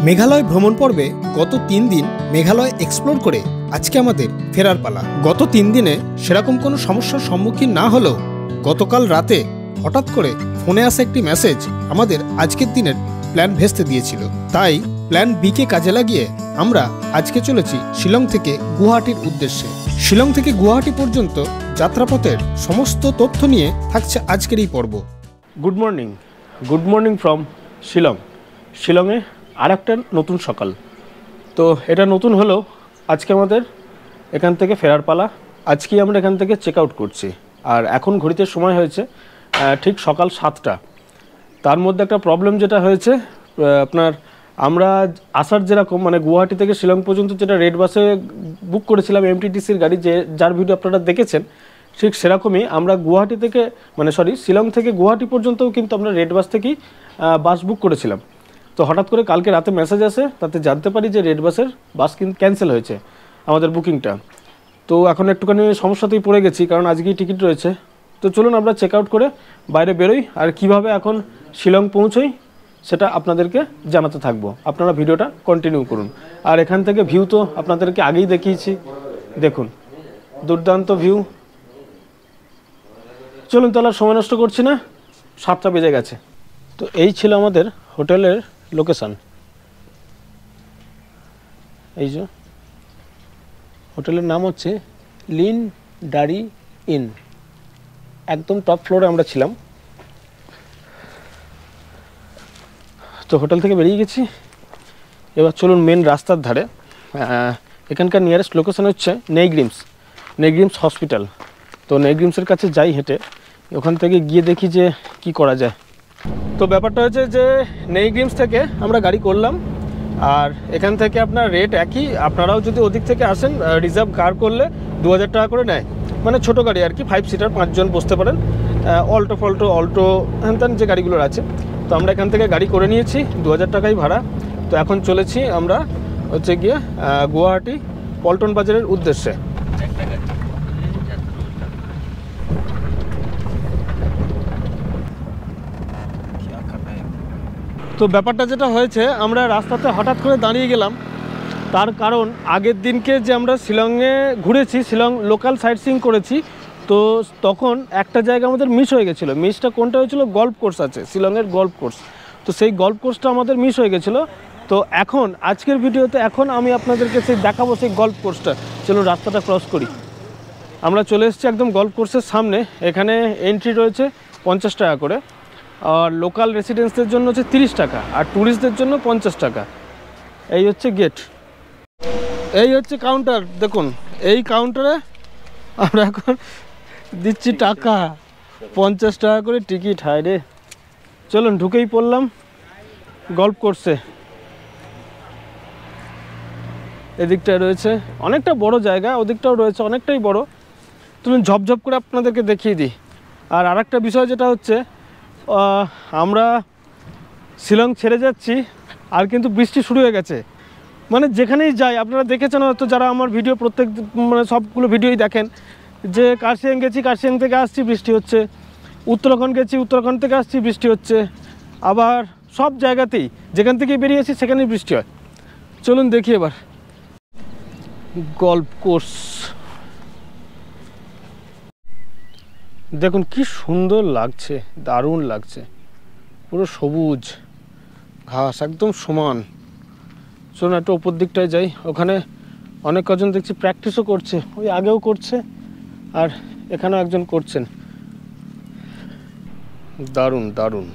মেঘালয় ভ্রমণ পর্বে গত 3 দিন মেঘালয় এক্সপ্লোর করে আজকে আমাদের ফেরার পালা। গত 3 দিনে সেরকম কোনো সমস্যার সম্মুখীন না হলেও গতকাল রাতে হঠাৎ করে ফোনে আসা একটি মেসেজ আমাদের আজকের দিনের প্ল্যান ভেস্তে দিয়েছিল। তাই প্ল্যান বিকে কাজে লাগিয়ে আমরা আজকে চলেছি শিলং থেকে গুয়াহাটির উদ্দেশ্যে। শিলং থেকে গুয়াহাটি পর্যন্ত যাত্রাপথের সমস্ত তথ্য নিয়ে থাকছে আজকের এই পর্ব। Good morning from Shillong. শিলংয়ে আর একটা নতুন সকাল। তো এটা নতুন হলেও আজকে আমাদের এখান থেকে ফেরার পালা। আজকেই আমরা এখান থেকে চেক আউট করছি। আর এখন ঘড়িতে সময় হয়েছে ঠিক সকাল 7টা। তার মধ্যে একটা প্রবলেম যেটা হয়েছে, আপনার আমরা আসার যেরকম মানে গুয়াহাটি থেকে শিলং পর্যন্ত যেটা রেড বাসে বুক করেছিলাম এমটিটিসির গাড়ি, যার ভিডিও আপনারা দেখেছেন, ঠিক সেরকমই আমরা গুয়াহাটি থেকে শিলং থেকে গুয়াহাটি পর্যন্তও কিন্তু আমরা রেড বাস থেকেই বাস বুক করেছিলাম। তো হঠাৎ করে কালকে রাতে মেসেজ আসে, তাতে জানতে পারি যে রেড বাসের বাস কিন্তু ক্যান্সেল হয়েছে আমাদের বুকিংটা। তো এখন একটুখানি সমস্যাতেই পড়ে গেছি, কারণ আজকেই টিকিট রয়েছে। তো চলুন আমরা চেক আউট করে বাইরে বেরোই, আর কিভাবে এখন শিলং পৌঁছোই সেটা আপনাদেরকে জানাতে থাকবো। আপনারা ভিডিওটা কন্টিনিউ করুন। আর এখান থেকে ভিউ তো আপনাদেরকে আগেই দেখিয়েছি, দেখুন দুর্দান্ত ভিউ। চলুন তাহলে সময় নষ্ট করছি না, 7টা বেজে গেছে। তো এই ছিল আমাদের হোটেলের লোকেশান। এই যে হোটেলের নাম হচ্ছে লিন ডারি ইন, একদম টপ ফ্লোরে আমরা ছিলাম। তো হোটেল থেকে বেরিয়ে গেছি, এবার চলুন মেন রাস্তার ধারে। এখানকার নিয়ারেস্ট লোকেশান হচ্ছে নেইগ্রিমস হসপিটাল। তো নেইগ্রিমসের কাছে যাই হেঁটে, ওখান থেকে গিয়ে দেখি যে কি করা যায়। তো ব্যাপারটা হচ্ছে যে নেইগ্রিমস থেকে আমরা গাড়ি করলাম, আর এখান থেকে আপনার রেট একই। আপনারাও যদি ওদিক থেকে আসেন, রিজার্ভ কার করলে 2000 টাকা করে নেয়, মানে ছোটো গাড়ি আর কি, 5 সিটার 5 জন বসতে পারেন। অল্টো হ্যান যে গাড়িগুলোর আছে। তো আমরা এখান থেকে গাড়ি করে নিয়েছি, 2000 টাকাই ভাড়া। তো এখন চলেছি আমরা হচ্ছে গিয়ে গুয়াহাটি পল্টন বাজারের উদ্দেশ্যে। তো ব্যাপারটা যেটা হয়েছে, আমরা রাস্তাতে হঠাৎ করে দাঁড়িয়ে গেলাম, তার কারণ আগের দিনকে যে আমরা শিলংয়ে ঘুরেছি, শিলং লোকাল সাইট সিইং করেছি, তো তখন একটা জায়গা আমাদের মিস হয়ে গেছিলো। মিসটা কোনটা হয়েছিল, গল্ফ কোর্স আছে শিলংয়ের গল্ফ কোর্স। তো সেই গল্ফ কোর্সটা আমাদের মিস হয়ে গেছিলো। তো এখন আজকের ভিডিওতে আমি আপনাদেরকে সেই দেখাবো সেই গল্ফ কোর্সটা। চলুন রাস্তাটা ক্রস করি। আমরা চলে এসেছি একদম গল্ফ কোর্সের সামনে। এখানে এন্ট্রি রয়েছে 50 টাকা করে, আর লোকাল রেসিডেন্সদের জন্য হচ্ছে 30 টাকা, আর ট্যুরিস্টদের জন্য 50 টাকা। এই হচ্ছে গেট, এই হচ্ছে কাউন্টার। দেখুন এই কাউন্টারে আমরা এখন দিচ্ছি টাকা, 50 টাকা করে টিকিট। হায় রে, চলুন ঢুকেই পড়লাম গল্ফ কোর্সে। এদিকটায় রয়েছে অনেকটা বড় জায়গা, ওদিকটাও রয়েছে অনেকটাই বড়। চলুন ঝপঝপ করে আপনাদেরকে দেখিয়ে দিই। আর আরেকটা বিষয় যেটা হচ্ছে, আমরা শিলং ছেড়ে যাচ্ছি, আর কিন্তু বৃষ্টি শুরু হয়ে গেছে। মানে যেখানেই যাই, আপনারা দেখেছেন হয়তো যারা আমার ভিডিও মানে সবগুলো ভিডিওই দেখেন, যে কার্শিয়াং গেছি, কার্শিয়াং থেকে আসছি বৃষ্টি হচ্ছে, উত্তরাখণ্ড গেছি, উত্তরাখণ্ড থেকে আসছি বৃষ্টি হচ্ছে, আবার সব জায়গাতেই যেখান থেকে বেরিয়েছি সেখানেই বৃষ্টি হয়। চলুন দেখি এবার গল্ফ কোর্স। দেখুন কি সুন্দর লাগছে, দারুণ লাগছে, পুরো সবুজ ঘাস একদম সমান। চলুন একটু ওপর দিকটায় যাই, ওখানে অনেক কজন দেখছি প্র্যাকটিসও করছে, ওই আগেও করছে আর এখানেও একজন করছেন। দারুণ দারুণ।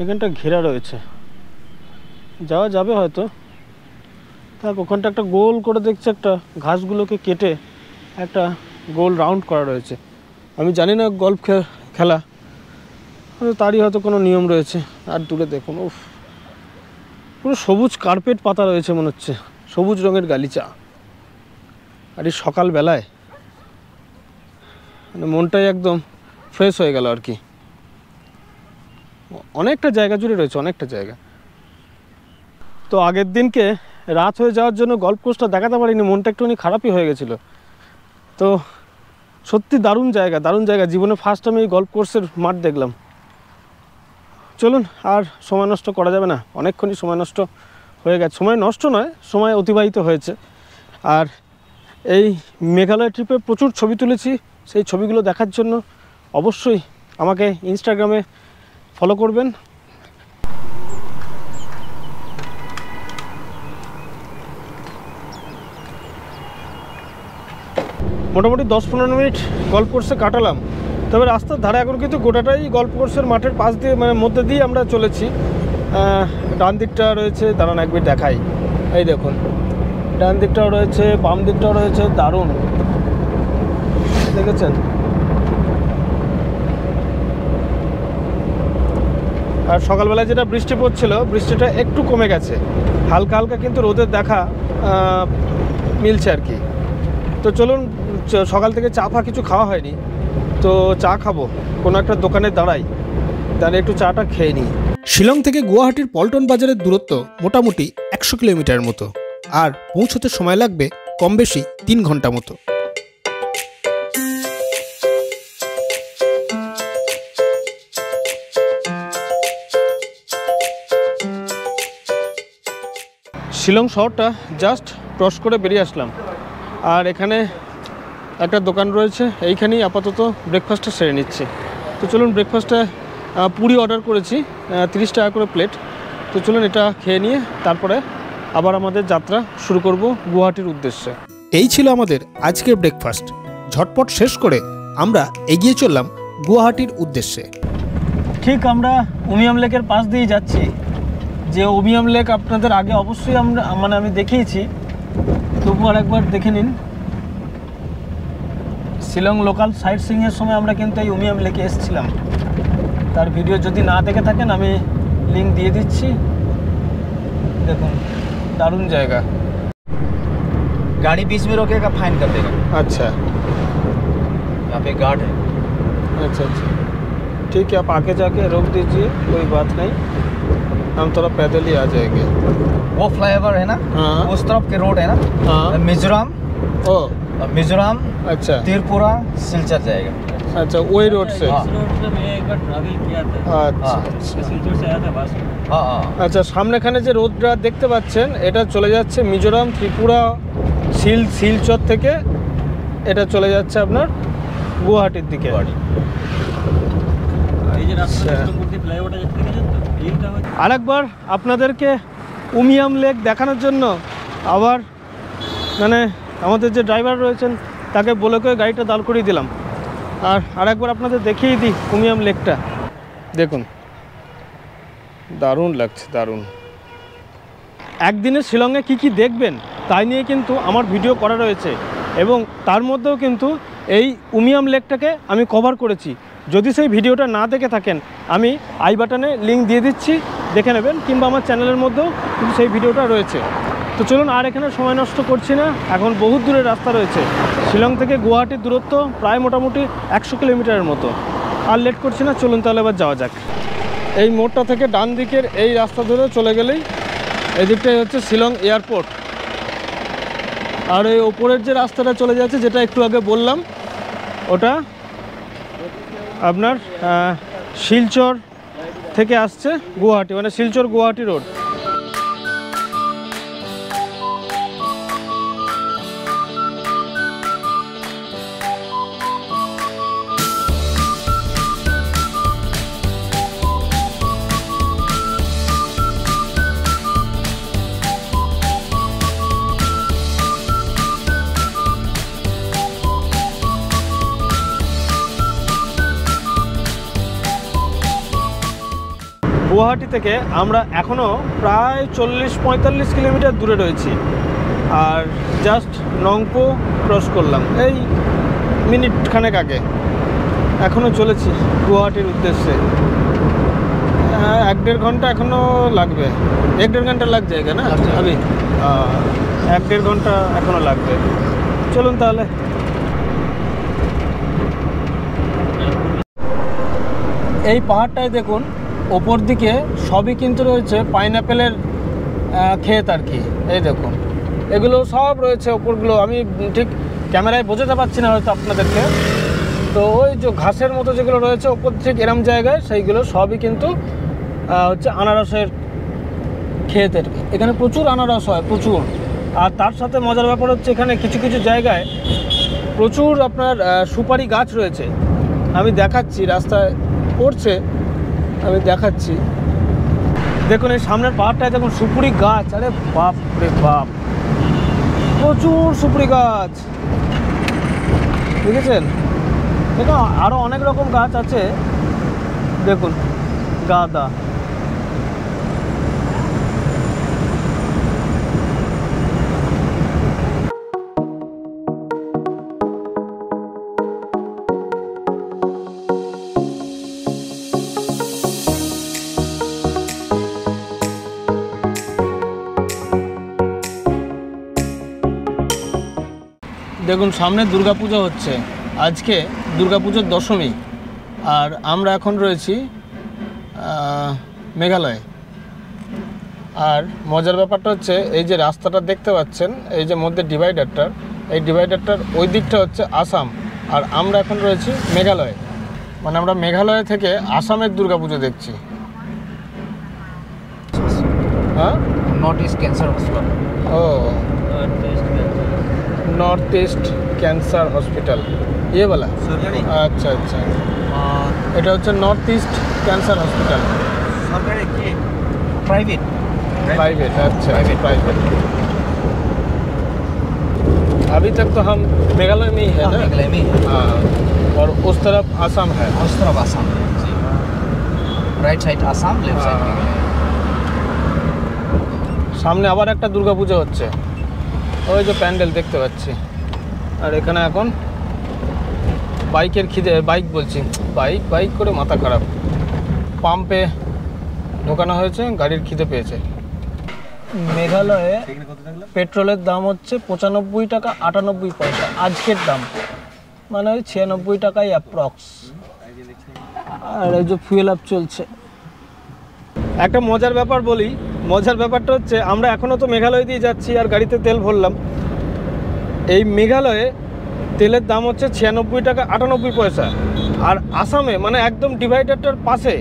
এখানটা ঘেরা রয়েছে, যাওয়া যাবে হয়তো। থাক, ওখানটা একটা গোল করে দেখছি, একটা ঘাসগুলোকে কেটে একটা গোল রাউন্ড করা রয়েছে। আমি জানি না গল্ফ খেলা, তারই হয়তো কোনো নিয়ম রয়েছে। আর দূরে দেখুন, উফ, পুরো সবুজ কার্পেট পাতা রয়েছে মনে হচ্ছে, সবুজ রঙের গালিচা। আর এই সকালবেলায় মানে মনটাই একদম ফ্রেশ হয়ে গেল আর কি। অনেকটা জায়গা জুড়ে রয়েছে, অনেকটা জায়গা। তো আগের দিনকে রাত হয়ে যাওয়ার জন্য গল্ফ কোর্সটা দেখাতে পারিনি, মনটা একটুখানি খারাপই হয়ে গেছিলো। তো সত্যি দারুণ জায়গা। জীবনে ফার্স্ট আমি এই গল্ফ কোর্সের মাঠ দেখলাম। চলুন, আর সময় নষ্ট করা যাবে না, অনেকক্ষণই সময় নষ্ট হয়ে গেছে। সময় নষ্ট নয়, সময় অতিবাহিত হয়েছে। আর এই মেঘালয় ট্রিপে প্রচুর ছবি তুলেছি, সেই ছবিগুলো দেখার জন্য অবশ্যই আমাকে ইনস্টাগ্রামে ফলো করবেন। মোটামুটি 10-15 মিনিট গল্ফ কোর্সে কাটালাম। তবে রাস্তার ধারে এখন কিন্তু গোটাটাই গল্ফ কোর্সের মাঠের পাশ দিয়ে, মানে মধ্যে দিয়ে আমরা চলেছি। ডান দিকটা রয়েছে, দাঁড়ান একবার দেখাই, এই দেখুন ডান দিকটাও রয়েছে, বাম দিকটাও রয়েছে, দারুণ দেখেছেন। আর সকালবেলায় যেটা বৃষ্টি পড়ছিল, বৃষ্টিটা একটু কমে গেছে, হালকা হালকা কিন্তু রোদের দেখা মিলছে আর কি। তো চলুন, সকাল থেকে চা ফা কিছু খাওয়া হয়নি, তো চা খাবো কোনো একটা দোকানে দাঁড়িয়ে একটু চাটা খেয়ে নিই। শিলং থেকে গুয়াহাটির পল্টন বাজারের দূরত্ব মোটামুটি 100 কিলোমিটার মতো, আর পৌঁছতে সময় লাগবে কম বেশি 3 ঘন্টা মতো। শিলং শহরটা জাস্ট ক্রস করে বেরিয়ে আসলাম, আর এখানে একটা দোকান রয়েছে, এইখানেই আপাতত ব্রেকফাস্টটা সেরে নিচ্ছি। তো চলুন, ব্রেকফাস্টে পুরি অর্ডার করেছি, 30 টাকা করে প্লেট। তো চলুন এটা খেয়ে নিয়ে তারপরে আবার আমাদের যাত্রা শুরু করব গুয়াহাটির উদ্দেশ্যে। এই ছিল আমাদের আজকের ব্রেকফাস্ট। ঝটপট শেষ করে আমরা এগিয়ে চললাম গুয়াহাটির উদ্দেশ্যে। ঠিক আমরা উমিয়াম লেকের পাশ দিয়ে যাচ্ছি। যে উমিয়াম লেক আপনাদের আগে অবশ্যই আমি দেখিয়েছি, তবু আর একবার দেখে নিন। শিলং লোকাল সাইট সিইংয়ের সময় আমরা কিন্তু এই উমিয়াম লেকে এসেছিলাম, তার ভিডিও যদি না দেখে থাকেন আমি লিঙ্ক দিয়ে দিচ্ছি। দেখুন দারুণ জায়গা। गाड़ी बीच में रोकेगा फाइन कर देगा। अच्छा, यहाँ पे गार्ड है। अच्छा, ठीक है, आप आके जाके रोक दीजिए, कोई बात नहीं, हम थोड़ा पैदल ही आ जाएंगे। वो फ्लाईओवर है ना, हाँ। उस तरफ के रोड है ना, हाँ। मिजोरम, मिजोरम, अच्छा त्रिपुरा, सिलचर जाएगा। अच्छा, वही रोड से। हाँ। रोड से मैं एक बार ट्रैवल किया था, আচ্ছা हाँ। আচ্ছা। सिलचर से आया था बस में। हाँ हाँ আচ্ছা, সামনেখানে যে রোডটা দেখতে পাচ্ছেন, এটা চলে যাচ্ছে মিজোরাম, ত্রিপুরা, শিলচর থেকে এটা চলে যাচ্ছে আপনার গুয়াহাটির দিকে। এই যে রাস্তা বিষ্ণুপুর দিয়ে ফ্লাইওভারটা যেতে দেখেছেন তো, এইটা হচ্ছে আরেকবার আপনাদেরকে উমিয়াম লেক দেখানোর জন্য আবার মানে আমাদের যে ড্রাইভার রয়েছেন তাকে বলে করে গাড়িটা দাঁড় করিয়ে দিলাম। আর আরেকবার আপনাদের দেখিয়ে দিই উমিয়াম লেকটা। দেখুন দারুণ লাগছে, দারুণ। একদিনে শিলংয়ে কি দেখবেন তাই নিয়ে কিন্তু আমার ভিডিও করা রয়েছে, এবং তার মধ্যেও কিন্তু এই উমিয়াম লেকটাকে আমি কভার করেছি। যদি সেই ভিডিওটা না দেখে থাকেন, আমি আই বাটনে লিঙ্ক দিয়ে দিচ্ছি, দেখে নেবেন, কিংবা আমার চ্যানেলের মধ্যেও কিন্তু সেই ভিডিওটা রয়েছে। তো চলুন, আর এখানে সময় নষ্ট করছি না, এখন বহুত দূরের রাস্তা রয়েছে। শিলং থেকে গুয়াহাটির দূরত্ব প্রায় মোটামুটি 100 কিলোমিটারের মতো। আর লেট করছি না, চলুন তাহলে এবার যাওয়া যাক। এই মোড়টা থেকে ডান দিকের এই রাস্তা ধরে চলে গেলেই এই দিকটাই হচ্ছে শিলং এয়ারপোর্ট। আর এই ওপরের যে রাস্তাটা চলে যাচ্ছে, যেটা একটু আগে বললাম, ওটা আপনার শিলচর থেকে আসছে গুয়াহাটি, মানে শিলচর গুয়াহাটি রোড। গুয়াহাটি থেকে আমরা এখনও প্রায় 40-45 কিলোমিটার দূরে রয়েছি, আর জাস্ট নংপো ক্রস করলাম এই মিনিট খানেক আগে। এখনও চলেছি গুয়াহাটির উদ্দেশ্যে। 1-1.5 ঘন্টা এখনও লাগবে, 1-1.5 ঘন্টা লাগছে এখানে না আমি 1-1.5 ঘন্টা এখনও লাগবে। চলুন তাহলে। এই পাহাড়টায় দেখুন, ওপর দিকে সবই কিন্তু রয়েছে পাইনাপেলের ক্ষেত আর কি। এই দেখুন, এগুলো সব রয়েছে ওপরগুলো, আমি ঠিক ক্যামেরায় বোঝাতে পারছি না হয়তো আপনাদেরকে। তো ওই যে ঘাসের মতো যেগুলো রয়েছে ওপর থেকে এরম জায়গায় সেইগুলো সবই কিন্তু হচ্ছে আনারসের ক্ষেত আর কি। এখানে প্রচুর আনারস হয়, প্রচুর। আর তার সাথে মজার ব্যাপার হচ্ছে এখানে কিছু কিছু জায়গায় প্রচুর আপনার সুপারি গাছ রয়েছে। আমি দেখাচ্ছি, রাস্তায় পড়ছে, আমি দেখাচ্ছি। দেখুন এই সামনের পাহাড়টায় দেখুন সুপুরি গাছ, আরে বাপ রে বাপ, প্রচুর সুপুরি গাছ, দেখেছেন? দেখুন আরও অনেক রকম গাছ আছে, দেখুন গাঁদা। দেখুন সামনে দুর্গাপূজা হচ্ছে, আজকে দুর্গাপুজোর দশমী। আর আমরা এখন রয়েছি মেঘালয়ে। আর মজার ব্যাপারটা হচ্ছে এই যে রাস্তাটা দেখতে পাচ্ছেন, এই যে মধ্যে ডিভাইডারটার, এই ডিভাইডারটার ওই দিকটা হচ্ছে আসাম, আর আমরা এখন রয়েছি মেঘালয়ে। মানে আমরা মেঘালয় থেকে আসামের দুর্গাপুজো দেখছি। हाँ नॉर्थ ईस्ट कैंसर हॉस्पिटल। ओ नॉर्थ ईस्ट कैंसर हॉस्पिटल ये वाला। अच्छा अच्छा, এটা হচ্ছে নর্থ ইস্ট ক্যান্সার হসপিটাল। सरकारी की प्राइवेट प्राइवेट, अच्छा प्राइवेट। अभी तक तो हम मेघालय में ही है ना? मेघालय में। हाँ, और उस तरफ आसाम है। उस तरफ Assam, right side Assam, left side Meghalaya. সামনে আবার একটা দুর্গাপূজা হচ্ছে, ওই যে প্যান্ডেল দেখতে পাচ্ছি। আর এখানে এখন বাইকের খিদে, বাইক বলছি, বাইক করে মাথা খারাপ। পাম্পে ঢোকানো হয়েছে, গাড়ির খিদে পেয়েছে। মেঘালয়ে পেট্রোলের দাম হচ্ছে 95 টাকা 98 পয়সা আজকের দাম, মানে ওই 96 টাকাই অ্যাপ্রক্স। আর এই যে ফুয়েল আপ চলছে। একটা মজার ব্যাপার বলি, মজার ব্যাপারটা হচ্ছে আমরা এখনও তো মেঘালয় দিয়ে যাচ্ছি আর গাড়িতে তেল ভরলাম। এই মেঘালয়ে তেলের দাম হচ্ছে 96 টাকা 98 পয়সা। আর আসামে মানে একদম ডিভাইডারটার পাশে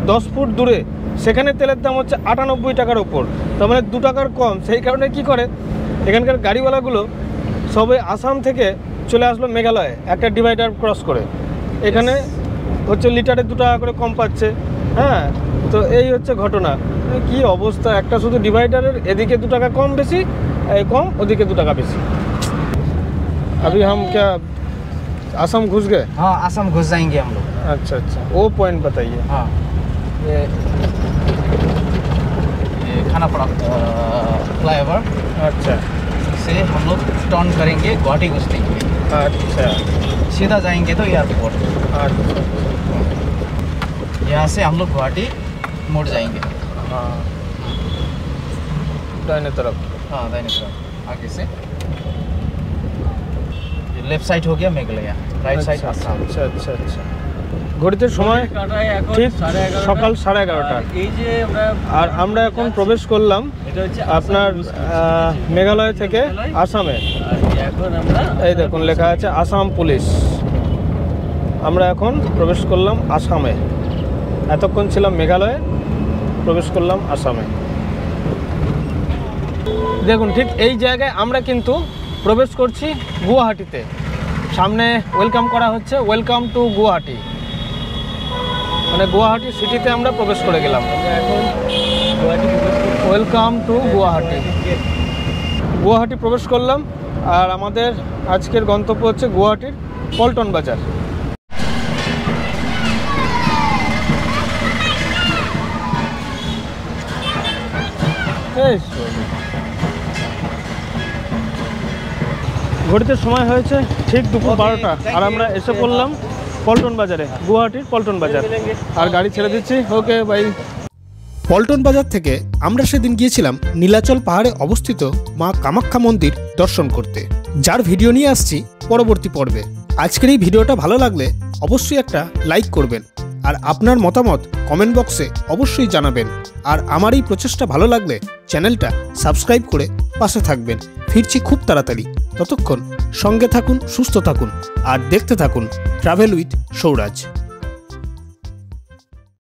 10 ফুট দূরে সেখানে তেলের দাম হচ্ছে 98 টাকার ওপর, তার মানে 2 টাকার কম। সেই কারণে কি করে এখানকার গাড়িওয়ালাগুলো সবে আসাম থেকে চলে আসলো মেঘালয়ে একটা ডিভাইডার ক্রস করে। এখানে হচ্ছে লিটারে 2 টাকা করে কম পাচ্ছে। হ্যাঁ, তো এই হচ্ছে ঘটনা। কি অবস্থা, একটা শুধু ডিভাইডারের এদিকে 2 টাকা কম বেশি, কম ওদিকে 2 টাকা বেশি। अभी हम क्या आसाम घुस गए? हाँ, आसाम घुस जाएंगे हम लोग। अच्छा अच्छा, वो पॉइंट बताइए। हाँ, ये खानापाड़ा फ्लाईओवर अच्छा से हम लोग टर्न करेंगे, गुवाहाटी घुस देंगे। अच्छा सीधा जाएंगे तो एयरपोर्ट, अच्छा, यहाँ से हम लोग गुवाहाटी मुड़ जाएंगे। हाँ दाहिने तरफ। हाँ, दाहिने तरफ आगे से लेफ्ट साइड हो गया मेघालय, राइट साइड आसाम। अच्छा अच्छा अच्छा। ঘড়িতে সময় ঠিক সকাল 11:30। এই যে আর আমরা এখন প্রবেশ করলাম এটা হচ্ছে আপনার মেঘালয় থেকে আসামে। এখন আমরা এই দেখুন লেখা আছে আসাম পুলিশ। আমরা এখন প্রবেশ করলাম আসামে। এতক্ষণ ছিলাম মেঘালয়ে, প্রবেশ করলাম আসামে। দেখুন ঠিক এই জায়গায় আমরা কিন্তু প্রবেশ করছি গুয়াহাটিতে। সামনে ওয়েলকাম করা হচ্ছে, ওয়েলকাম টু গুয়াহাটি, মানে গুয়াহাটি সিটিতে আমরা প্রবেশ করে গেলাম। এখন গুয়াহাটি ওয়েলকাম টু গুয়াহাটি। গুয়াহাটি প্রবেশ করলাম। আর আমাদের আজকের গন্তব্য হচ্ছে গুয়াহাটির পল্টন বাজার। ঘড়িতে সময় হয়েছে ঠিক দুপুর 12টা, আর আমরা এসে পড়লাম পল্টন বাজারে, গুয়াহাটির পল্টন বাজার। আর গাড়ি ছেড়ে দিচ্ছি। Okay bye. পল্টন বাজার থেকে আমরা সেদিন গিয়েছিলাম নীলাচল পাহাড়ে অবস্থিত মা কামাখ্যা মন্দির দর্শন করতে, যার ভিডিও নিয়ে আসছি পরবর্তী পর্বে। আজকের এই ভিডিওটা ভালো লাগলে অবশ্যই একটা লাইক করবেন, আর আপনার মতামত কমেন্ট বক্সে অবশ্যই জানাবেন। আর আমার এই প্রচেষ্টা ভালো লাগলে চ্যানেলটা সাবস্ক্রাইব করে পাশে থাকবেন। ফিরছি খুব তাড়াতাড়ি। ততক্ষণ সঙ্গে থাকুন, সুস্থ থাকুন আর দেখতে থাকুন ট্রাভেল উইথ সৌরাজ।